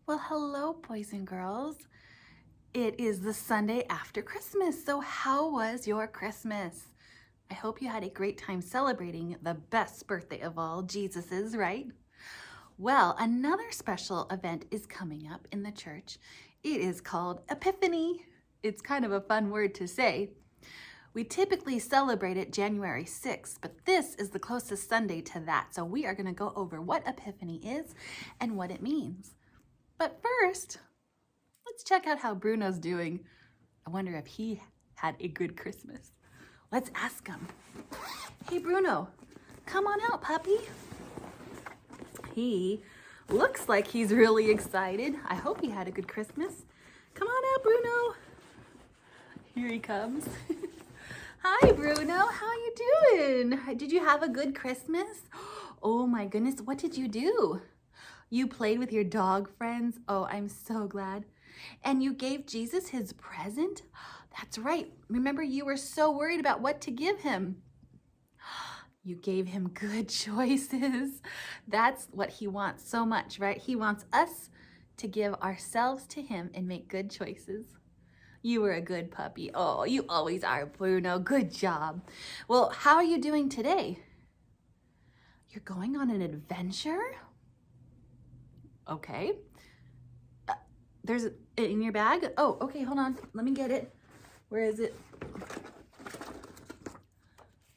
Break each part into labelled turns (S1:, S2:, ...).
S1: Well, hello, boys and girls. It is the Sunday after Christmas, so how was your Christmas? I hope you had a great time celebrating the best birthday of all, Jesus's, right? Well, another special event is coming up in the church. It is called Epiphany. It's kind of a fun word to say. We typically celebrate it January 6th, but this is the closest Sunday to that, so we are going to go over what Epiphany is and what it means. But first, let's check out how Bruno's doing. I wonder if he had a good Christmas. Let's ask him. Hey, Bruno, come on out, puppy. He looks like he's really excited. I hope he had a good Christmas. Come on out, Bruno. Here he comes. Hi, Bruno. How you doing? Did you have a good Christmas? Oh my goodness, what did you do? You played with your dog friends? Oh, I'm so glad. And you gave Jesus his present? That's right. Remember, you were so worried about what to give him. You gave him good choices. That's what he wants so much, right? He wants us to give ourselves to him and make good choices. You were a good puppy. Oh, you always are, Bruno. Good job. Well, how are you doing today? You're going on an adventure? Okay. There's in your bag? Oh, okay, hold on. Let me get it. Where is it?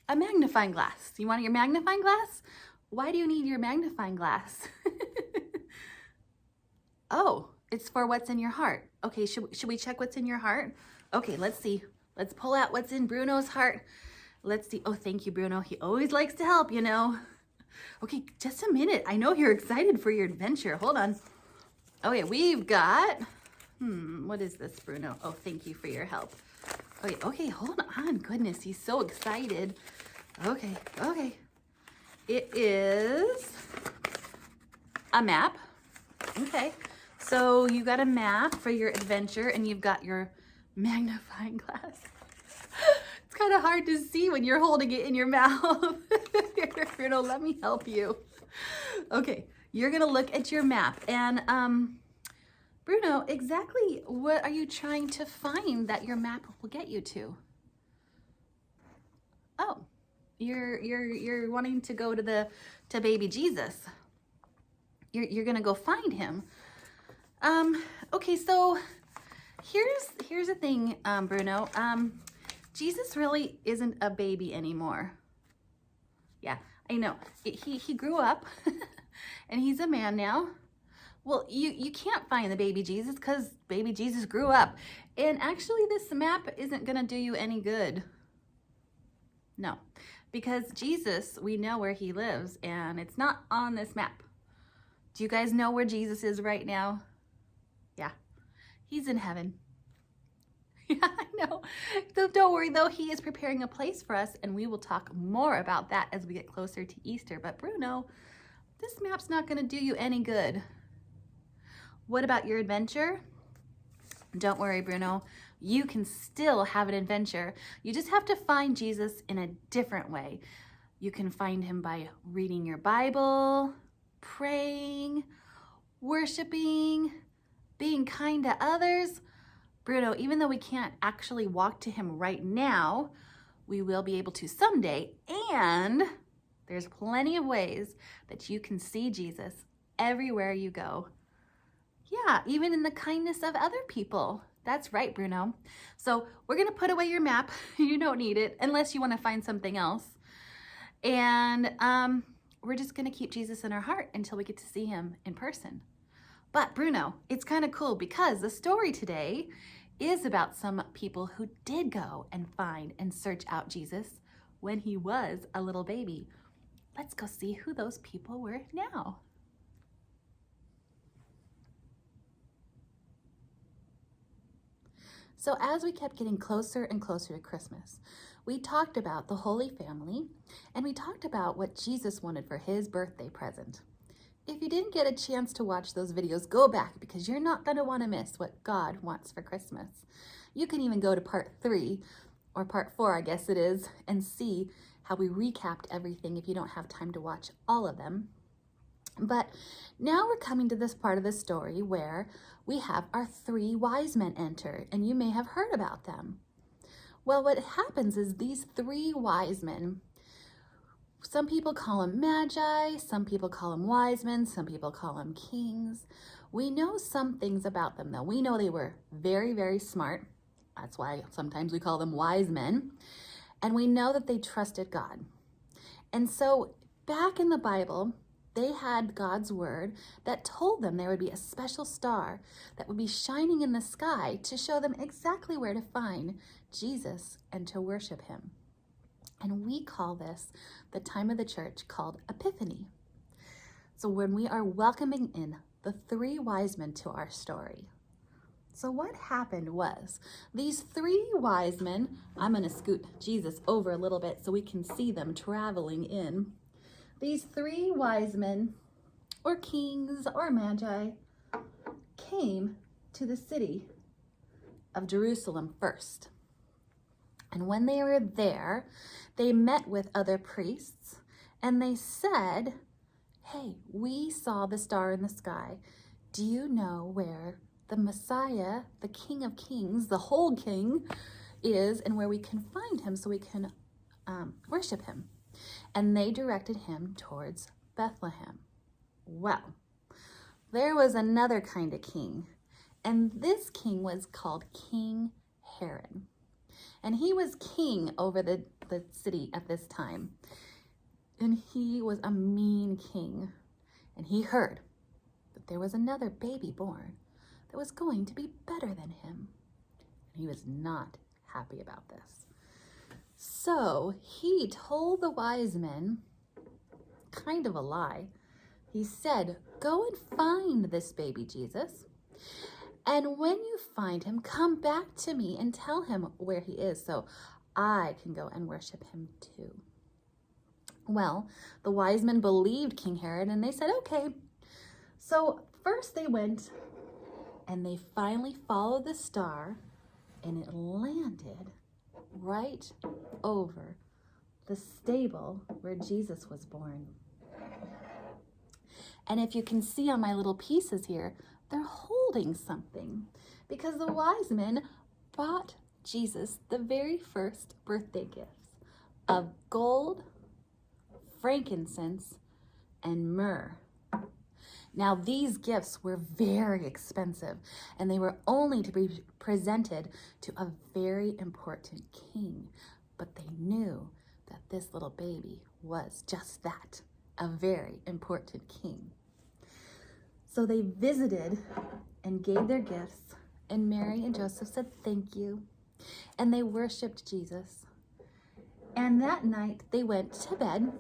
S1: A magnifying glass. You want your magnifying glass? Why do you need your magnifying glass? Oh, it's for what's in your heart. Okay, should we check what's in your heart? Okay, let's see. Let's pull out what's in Bruno's heart. Let's see. Oh, thank you, Bruno. He always likes to help, you know. Okay, just a minute. I know you're excited for your adventure. Hold on. Okay, we've got, what is this, Bruno? Oh, thank you for your help. Okay, hold on. Goodness, he's so excited. Okay. It is a map. Okay, so you got a map for your adventure and you've got your magnifying glass. It's kind of hard to see when you're holding it in your mouth. Here, Bruno, let me help you. Okay, you're gonna look at your map and Bruno, exactly what are you trying to find that your map will get you to? Oh, you're wanting to go to baby Jesus. You're gonna go find him. Okay, so here's the thing, Bruno. Jesus really isn't a baby anymore. Yeah, I know. He grew up and he's a man now. Well, you can't find the baby Jesus because baby Jesus grew up. And actually this map isn't gonna do you any good. No, because Jesus, we know where he lives and it's not on this map. Do you guys know where Jesus is right now? Yeah, he's in heaven. Yeah, I know. So don't worry though, he is preparing a place for us and we will talk more about that as we get closer to Easter. But Bruno, this map's not gonna do you any good. What about your adventure? Don't worry, Bruno. You can still have an adventure. You just have to find Jesus in a different way. You can find him by reading your Bible, praying, worshiping, being kind to others. Bruno, even though we can't actually walk to him right now, we will be able to someday. And there's plenty of ways that you can see Jesus everywhere you go. Yeah, even in the kindness of other people. That's right, Bruno. So we're gonna put away your map. You don't need it unless you wanna find something else. And we're just gonna keep Jesus in our heart until we get to see him in person. But Bruno, it's kind of cool because the story today is about some people who did go and find and search out Jesus when he was a little baby. Let's go see who those people were now. So as we kept getting closer and closer to Christmas, we talked about the Holy Family and we talked about what Jesus wanted for his birthday present. If you didn't get a chance to watch those videos, go back because you're not going to want to miss what God wants for Christmas. You can even go to part 3 or part 4, I guess it is, and see how we recapped everything if you don't have time to watch all of them. But now we're coming to this part of the story where we have our 3 wise men enter, and you may have heard about them. Well, what happens is these 3 wise men, some people call them magi, some people call them wise men, some people call them kings. We know some things about them, though. We know they were very, very smart. That's why sometimes we call them wise men. And we know that they trusted God. And so back in the Bible, they had God's word that told them there would be a special star that would be shining in the sky to show them exactly where to find Jesus and to worship him. And we call this the time of the church called Epiphany. So when we are welcoming in the 3 wise men to our story. So what happened was these 3 wise men, I'm going to scoot Jesus over a little bit so we can see them traveling in. These 3 wise men, or kings, or magi, came to the city of Jerusalem first. And when they were there, they met with other priests, and they said, "Hey, we saw the star in the sky. Do you know where the Messiah, the King of Kings, the whole King, is, and where we can find him so we can worship him?" And they directed him towards Bethlehem. Well, there was another kind of king, and this king was called King Herod. And he was king over the city at this time. And he was a mean king. And he heard that there was another baby born that was going to be better than him. And he was not happy about this. So he told the wise men kind of a lie. He said, "Go and find this baby Jesus. And when you find him, come back to me and tell him where he is so I can go and worship him too." Well, the wise men believed King Herod and they said, okay. So first they went and they finally followed the star, and it landed right over the stable where Jesus was born. And if you can see on my little pieces here, they're holding something because the wise men brought Jesus the very first birthday gifts of gold, frankincense, and myrrh. Now, these gifts were very expensive, and they were only to be presented to a very important king. But they knew that this little baby was just that, a very important king. So they visited and gave their gifts, and Mary and Joseph said thank you, and they worshiped Jesus. And that night they went to bed,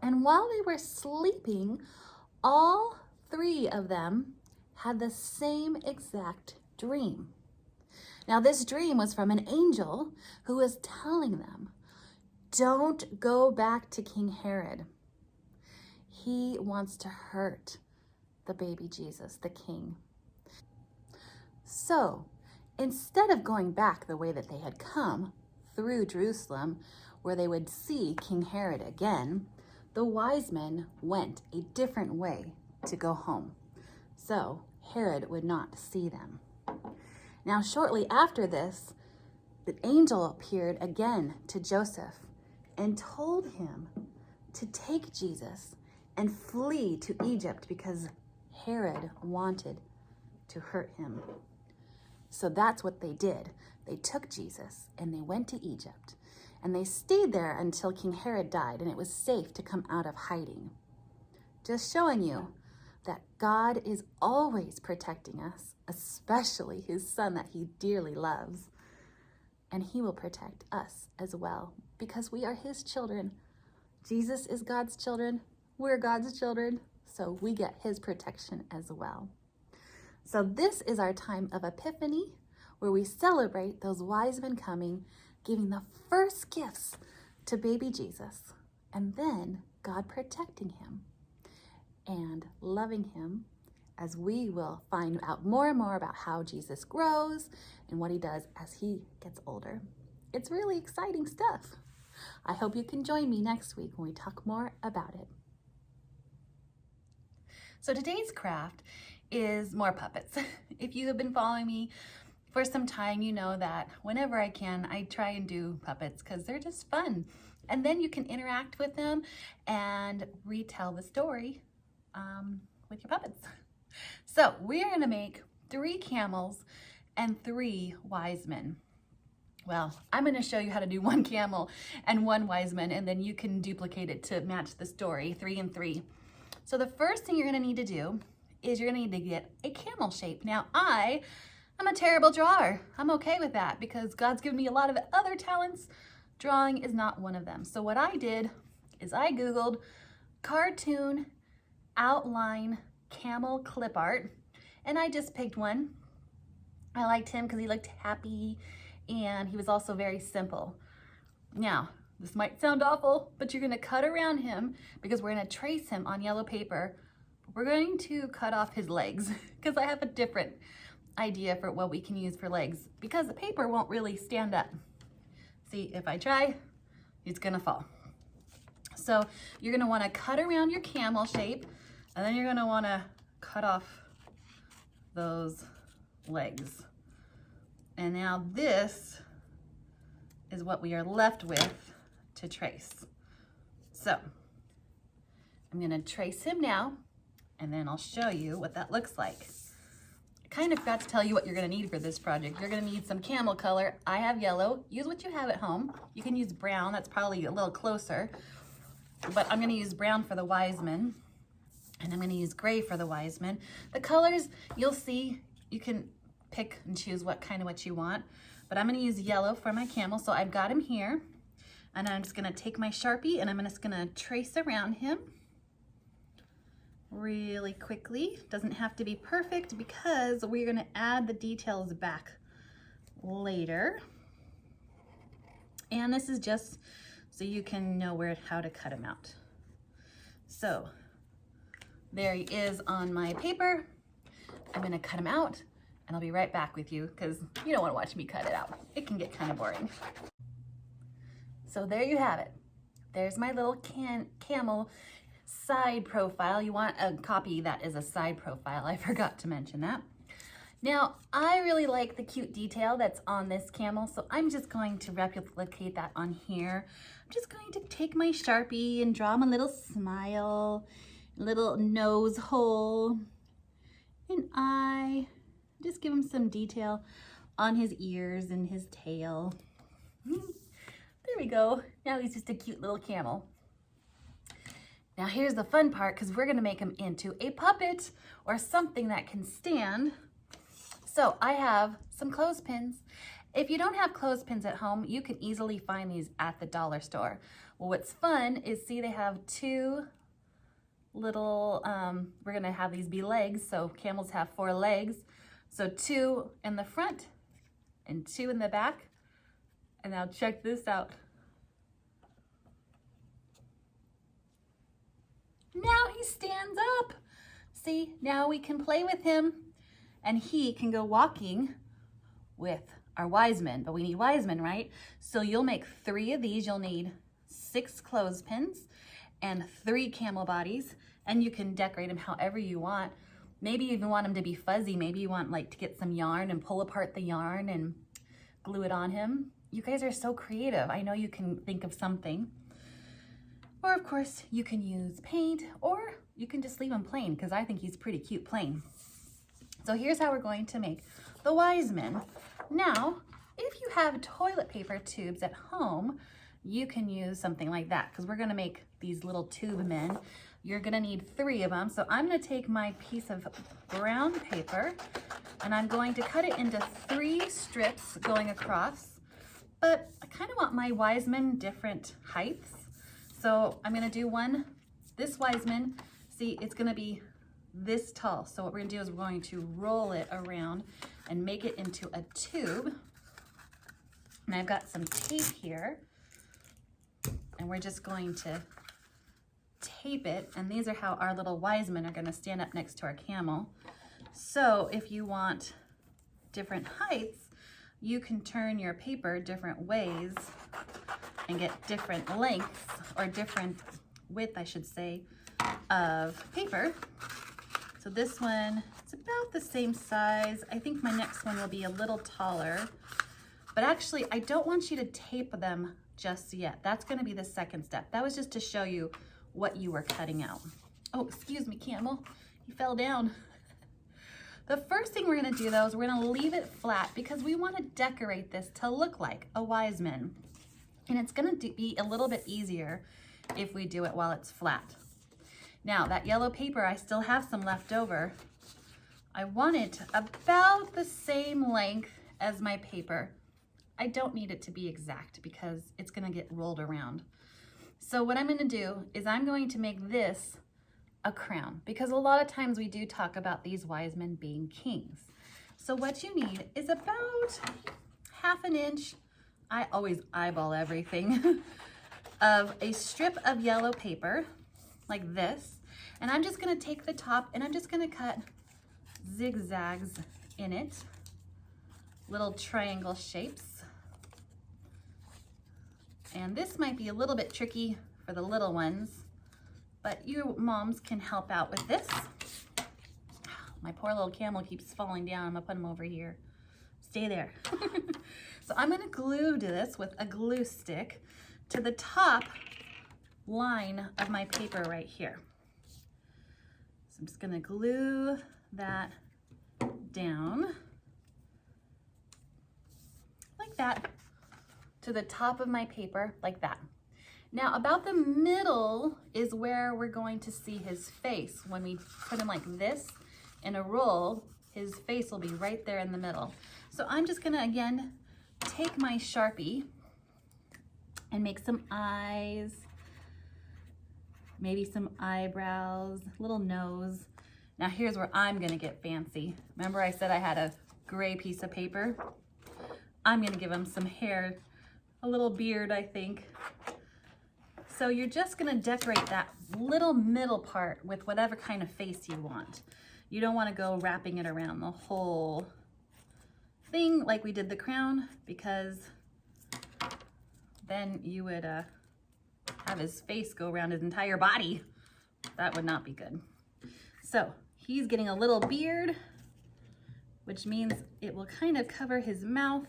S1: and while they were sleeping, all 3 of them had the same exact dream. Now, this dream was from an angel who was telling them, don't go back to King Herod. He wants to hurt the baby Jesus, the king. So instead of going back the way that they had come through Jerusalem, where they would see King Herod again, the wise men went a different way to go home, so Herod would not see them. Now, shortly after this, the angel appeared again to Joseph and told him to take Jesus and flee to Egypt because Herod wanted to hurt him. So that's what they did. They took Jesus and they went to Egypt. And they stayed there until King Herod died, and it was safe to come out of hiding. Just showing you that God is always protecting us, especially his son that he dearly loves. And he will protect us as well because we are his children. Jesus is God's children. We're God's children. So we get his protection as well. So this is our time of Epiphany, where we celebrate those wise men coming, giving the first gifts to baby Jesus, and then God protecting him and loving him, as we will find out more and more about how Jesus grows and what he does as he gets older. It's really exciting stuff. I hope you can join me next week when we talk more about it. So today's craft is more puppets. If you have been following me for some time, you know that whenever I can, I try and do puppets because they're just fun. And then you can interact with them and retell the story with your puppets. So we are gonna make 3 camels and 3 wise men. Well, I'm gonna show you how to do 1 camel and 1 wise man, and then you can duplicate it to match the story, 3 and 3. So the first thing you're gonna need to do is you're gonna need to get a camel shape. Now I'm a terrible drawer. I'm okay with that because God's given me a lot of other talents. Drawing is not one of them. So what I did is I Googled cartoon outline camel clip art, and I just picked one. I liked him because he looked happy and he was also very simple. Now, this might sound awful, but you're gonna cut around him because we're gonna trace him on yellow paper. We're going to cut off his legs because I have a different idea for what we can use for legs because the paper won't really stand up. See, if I try, he's gonna fall. So you're gonna wanna cut around your camel shape, and then you're gonna wanna cut off those legs. And now this is what we are left with to trace. So I'm gonna trace him now, and then I'll show you what that looks like. I kind of forgot to tell you what you're gonna need for this project. You're gonna need some camel color. I have yellow. Use what you have at home. You can use brown, that's probably a little closer, but I'm gonna use brown for the wise men, and I'm gonna use gray for the wise men. The colors, you'll see, you can pick and choose what you want, but I'm gonna use yellow for my camel. So I've got him here, and I'm just gonna take my Sharpie and I'm just gonna trace around him really quickly. Doesn't have to be perfect because we're gonna add the details back later. And this is just so you can know how to cut him out. So there he is on my paper. I'm gonna cut him out and I'll be right back with you because you don't wanna watch me cut it out. It can get kind of boring. So there you have it. There's my little camel side profile. You want a copy that is a side profile. I forgot to mention that. Now, I really like the cute detail that's on this camel, so I'm just going to replicate that on here. I'm just going to take my Sharpie and draw him a little smile, little nose hole, an eye. Just give him some detail on his ears and his tail. There we go. Now he's just a cute little camel. Now here's the fun part because we're gonna make him into a puppet or something that can stand. So I have some clothespins. If you don't have clothespins at home, you can easily find these at the dollar store. Well, what's fun is, see, they have 2 little, we're gonna have these be legs. So camels have 4 legs. So 2 in the front and 2 in the back. And now check this out. Now he stands up. See, now we can play with him and he can go walking with our wise men, but we need wise men, right? So you'll make 3 of these. You'll need 6 clothespins and 3 camel bodies, and you can decorate them however you want. Maybe you even want them to be fuzzy. Maybe you want to get some yarn and pull apart the yarn and glue it on him. You guys are so creative. I know you can think of something. Or of course, you can use paint, or you can just leave him plain because I think he's pretty cute plain. So here's how we're going to make the wise men. Now, if you have toilet paper tubes at home, you can use something like that because we're gonna make these little tube men. You're gonna need 3 of them. So I'm gonna take my piece of brown paper and I'm going to cut it into 3 strips going across, but I kind of want my wise men different heights. So I'm gonna do this wise man, see, it's gonna be this tall. So what we're gonna do is we're going to roll it around and make it into a tube. And I've got some tape here, and we're just going to tape it. And these are how our little wise men are gonna stand up next to our camel. So if you want different heights, you can turn your paper different ways and get different lengths, or different width, I should say, of paper. So this one, it's about the same size. I think my next one will be a little taller. But actually, I don't want you to tape them just yet. That's gonna be the second step. That was just to show you what you were cutting out. Oh, excuse me, camel. You fell down. The first thing we're gonna do though is we're gonna leave it flat because we wanna decorate this to look like a wise man. And it's gonna be a little bit easier if we do it while it's flat. Now that yellow paper, I still have some left over. I want it about the same length as my paper. I don't need it to be exact because it's gonna get rolled around. So what I'm gonna do is I'm going to make this a crown because a lot of times we do talk about these wise men being kings. So what you need is about 1/2 inch, I always eyeball everything, of a strip of yellow paper like this. And I'm just gonna take the top and I'm just gonna cut zigzags in it, little triangle shapes. And this might be a little bit tricky for the little ones, but you moms can help out with this. My poor little camel keeps falling down. I'm gonna put him over here. Stay there. So I'm gonna glue this with a glue stick to the top line of my paper right here. So I'm just gonna glue that down like that to the top of my paper, like that. Now about the middle is where we're going to see his face. When we put him like this in a roll, his face will be right there in the middle. So I'm just gonna, again, take my Sharpie and make some eyes, maybe some eyebrows, little nose. Now here's where I'm gonna get fancy. Remember I said I had a gray piece of paper? I'm gonna give him some hair, a little beard, I think. So you're just gonna decorate that little middle part with whatever kind of face you want. You don't wanna go wrapping it around the whole thing like we did the crown, because then you would have his face go around his entire body. That would not be good. So he's getting a little beard, which means it will kind of cover his mouth.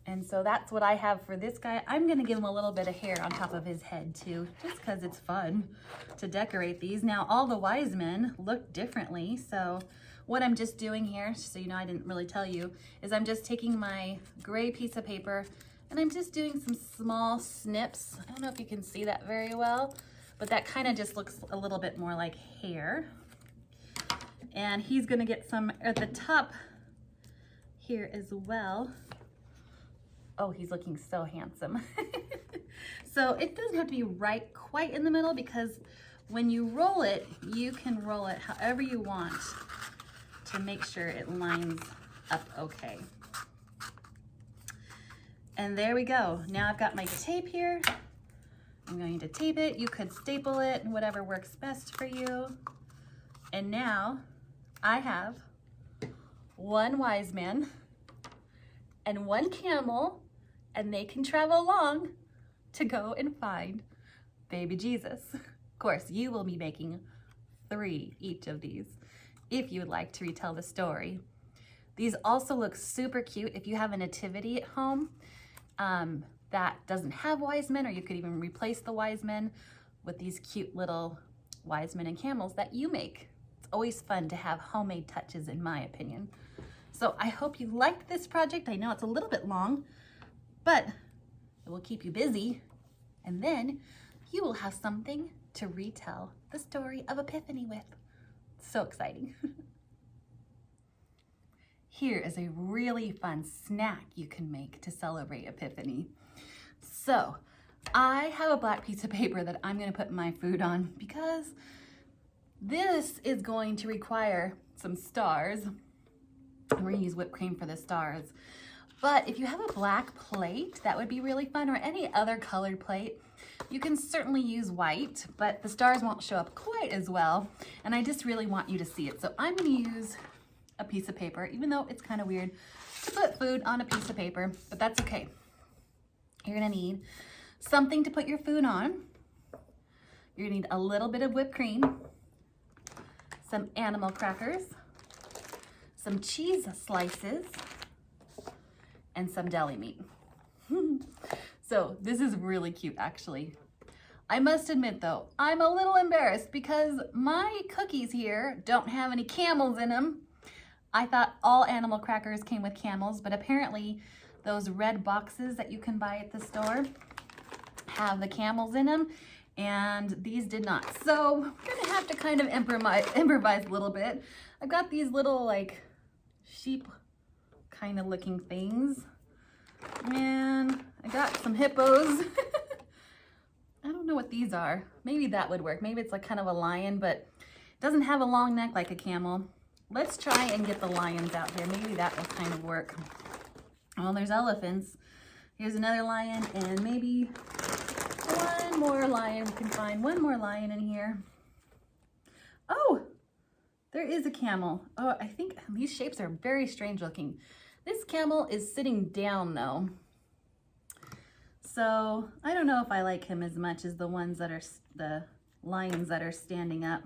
S1: And so that's what I have for this guy. I'm gonna give him a little bit of hair on top of his head too, just because it's fun to decorate these. Now all the wise men look differently, so what I'm just doing here, so you know I didn't really tell you, is I'm just taking my gray piece of paper and I'm just doing some small snips. I don't know if you can see that very well, but that kind of just looks a little bit more like hair. And he's gonna get some at the top here as well. Oh, he's looking so handsome. So it doesn't have to be right quite in the middle, because when you roll it, you can roll it however you want to make sure it lines up okay. And there we go. Now I've got my tape here. I'm going to tape it. You could staple it, whatever works best for you. And now I have one wise man and one camel, and they can travel along to go and find baby Jesus. Of course, you will be making 3 each of these if you would like to retell the story. These also look super cute if you have a nativity at home that doesn't have wise men, or you could even replace the wise men with these cute little wise men and camels that you make. It's always fun to have homemade touches, in my opinion. So I hope you liked this project. I know it's a little bit long, but it will keep you busy, and then you will have something to retell the story of Epiphany with. So exciting. Here is a really fun snack you can make to celebrate Epiphany. So I have a black piece of paper that I'm gonna put my food on, because this is going to require some stars. We're gonna use whipped cream for the stars. But if you have a black plate, that would be really fun, or any other colored plate. You can certainly use white, but the stars won't show up quite as well. And I just really want you to see it. So I'm gonna use a piece of paper, even though it's kind of weird to put food on a piece of paper, but that's okay. You're gonna need something to put your food on. You're gonna need a little bit of whipped cream, some animal crackers, some cheese slices, and some deli meat. So this is really cute, actually. I must admit though, I'm a little embarrassed because my cookies here don't have any camels in them. I thought all animal crackers came with camels, but apparently those red boxes that you can buy at the store have the camels in them, and these did not. So we're gonna have to kind of improvise a little bit. I've got these little like sheep kind of looking things, and I got some hippos. I don't know what these are. Maybe that would work. Maybe it's like kind of a lion, but it doesn't have a long neck like a camel. Let's try and get the lions out here. Maybe that will kind of work. Well, there's elephants. Here's another lion, and maybe one more lion. We can find one more lion in here. Oh, there is a camel. Oh, I think these shapes are very strange looking. This camel is sitting down though. So I don't know if I like him as much as the ones that are the lions that are standing up.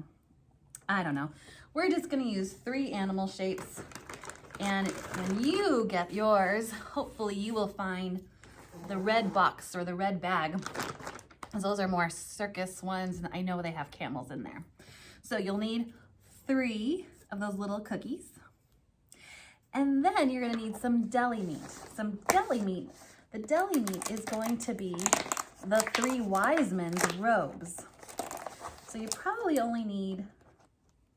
S1: I don't know. We're just gonna use 3 animal shapes. And when you get yours, hopefully you will find the red box or the red bag. Those are more circus ones, and I know they have camels in there. So you'll need 3 of those little cookies. And then you're gonna need some deli meat. Some deli meat. The deli meat is going to be the 3 wise men's robes. So you probably only need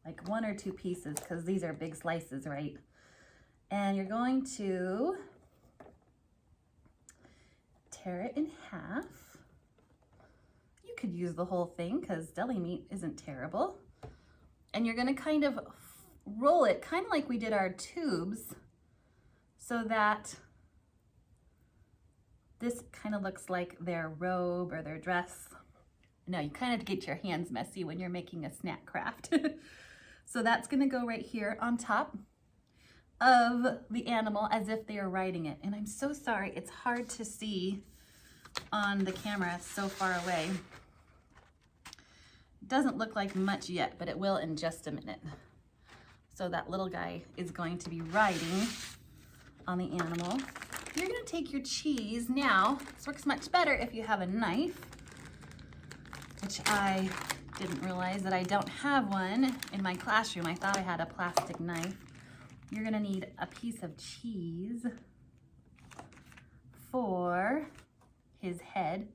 S1: like 1 or 2 pieces because these are big slices, right? And you're going to tear it in half. You could use the whole thing because deli meat isn't terrible. And you're gonna kind of roll it, kind of like we did our tubes, so that this kind of looks like their robe or their dress. No, you kind of get your hands messy when you're making a snack craft. So that's gonna go right here on top of the animal as if they are riding it. And I'm so sorry, it's hard to see on the camera, it's so far away. It doesn't look like much yet, but it will in just a minute. So that little guy is going to be riding on the animal. You're gonna take your cheese. Now, this works much better if you have a knife, which I didn't realize that I don't have one in my classroom. I thought I had a plastic knife. You're gonna need a piece of cheese for his head.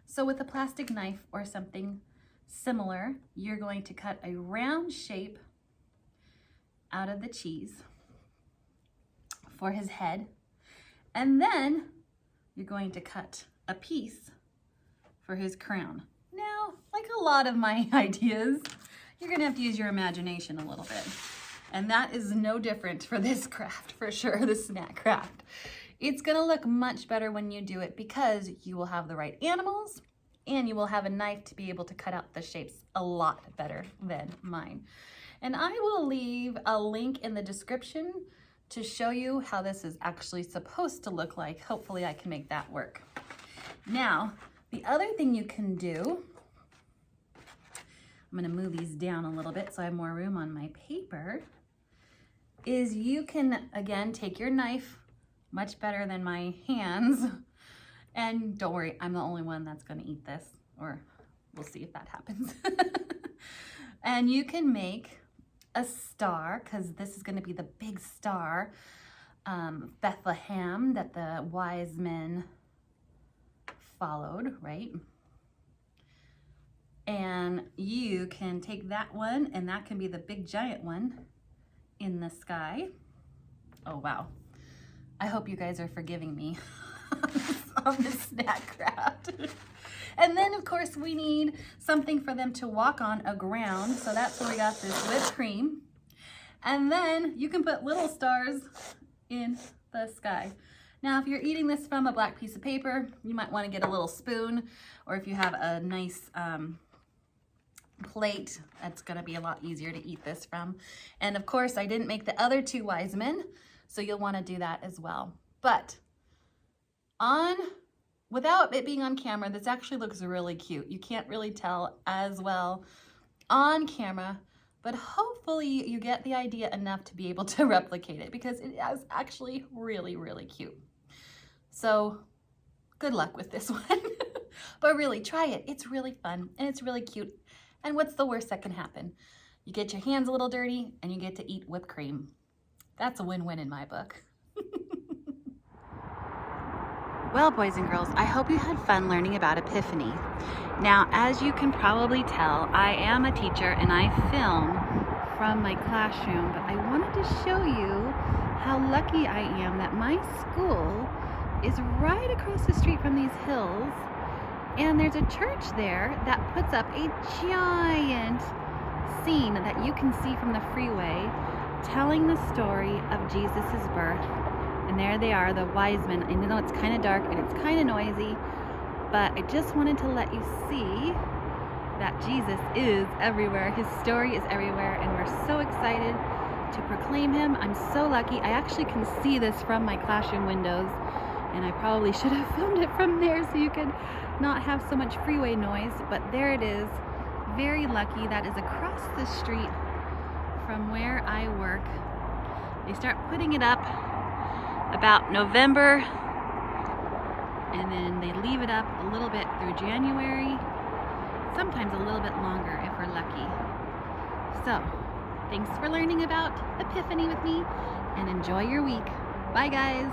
S1: So with a plastic knife or something similar, you're going to cut a round shape out of the cheese for his head. And then you're going to cut a piece for his crown. Now, like a lot of my ideas, you're gonna have to use your imagination a little bit. And that is no different for this craft, for sure, the snack craft. It's gonna look much better when you do it because you will have the right animals and you will have a knife to be able to cut out the shapes a lot better than mine. And I will leave a link in the description to show you how this is actually supposed to look like. Hopefully I can make that work. Now, the other thing you can do, I'm gonna move these down a little bit so I have more room on my paper, is you can, again, take your knife, much better than my hands, and don't worry, I'm the only one that's gonna eat this, or we'll see if that happens. And you can make a star, because this is going to be the big star, Bethlehem, that the wise men followed, right? And you can take that one, and that can be the big giant one in the sky. Oh, wow. I hope you guys are forgiving me on this snack craft. And then, of course, we need something for them to walk on, a ground. So that's where we got this whipped cream. And then you can put little stars in the sky. Now, if you're eating this from a black piece of paper, you might want to get a little spoon, or if you have a nice plate, that's going to be a lot easier to eat this from. And of course, I didn't make the other 2 wise men, so you'll want to do that as well. But without it being on camera, this actually looks really cute. You can't really tell as well on camera, but hopefully you get the idea enough to be able to replicate it, because it is actually really, really cute. So good luck with this one. But really, try it. It's really fun and it's really cute. And what's the worst that can happen? You get your hands a little dirty and you get to eat whipped cream. That's a win-win in my book. Well, boys and girls, I hope you had fun learning about Epiphany. Now, as you can probably tell, I am a teacher and I film from my classroom, but I wanted to show you how lucky I am that my school is right across the street from these hills, and there's a church there that puts up a giant scene that you can see from the freeway telling the story of Jesus' birth. And there they are, the wise men. I know it's kind of dark and it's kind of noisy, but I just wanted to let you see that Jesus is everywhere. His story is everywhere, and we're so excited to proclaim him. I'm so lucky. I actually can see this from my classroom windows, and I probably should have filmed it from there so you could not have so much freeway noise, but there it is. Very lucky. That is across the street from where I work. They start putting it up about November, and then they leave it up a little bit through January, sometimes a little bit longer if we're lucky. So, thanks for learning about Epiphany with me, and enjoy your week. Bye, guys.